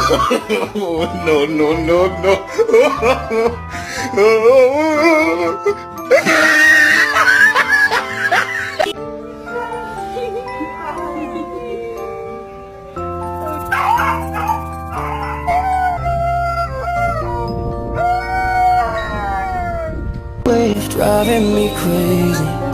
No, no, no, no. Way of driving me crazy.